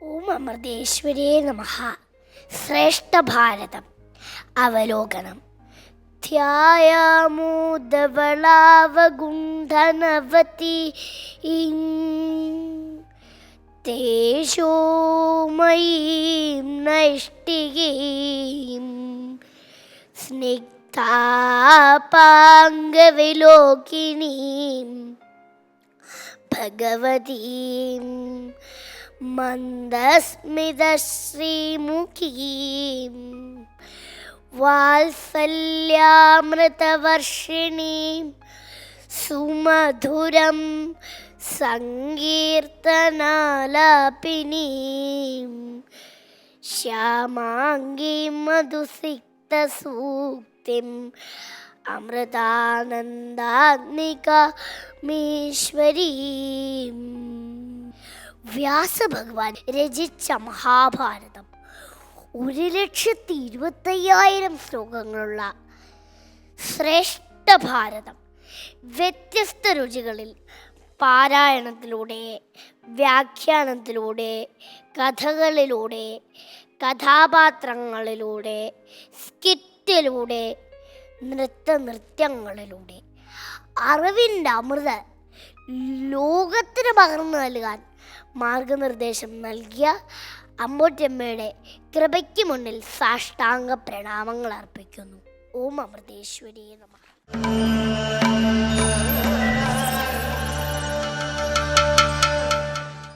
ഓം അമൃതേശ്വരേ നമഃ. ശ്രേഷ്ഠഭാരതം അവലോകനം. ധ്യായാമോദവളാവഗുണ്ഠനവതി തേഷോ മയീം നൈഷ്ഠികീം സ്നിഗ്ധാപാംഗവിലോകിനീം ഭഗവതീം മന്ദസ്മിതശ്രീമുഖീം വാത്സല്യാമൃതവർഷിണീം സുമധുരം സങ്കീർത്തനാലാപിനീം ശ്യാമാംഗീം മധുസിക്തസൂക്തിം അമൃതാനന്ദാത്മികമീശ്വരീം. വ്യാസഭഗവാൻ രചിച്ച മഹാഭാരതം 1,25,000 ശ്ലോകങ്ങളുള്ള ശ്രേഷ്ഠ ഭാരതം വ്യത്യസ്ത രുചികളിൽ പാരായണത്തിലൂടെ, വ്യാഖ്യാനത്തിലൂടെ, കഥകളിലൂടെ, കഥാപാത്രങ്ങളിലൂടെ, സ്കിറ്റിലൂടെ, നൃത്യങ്ങളിലൂടെ അറിവിൻ്റെ അമൃത ലോകത്തിന് പകർന്നു നൽകാൻ മാർഗനിർദ്ദേശം നൽകിയ അമ്മൂറ്റമ്മയുടെ കൃപയ്ക്ക് മുന്നിൽ സാഷ്ടാംഗ പ്രണാമങ്ങൾ അർപ്പിക്കുന്നു. ഓം അമൃതേശ്വരി നമഃ.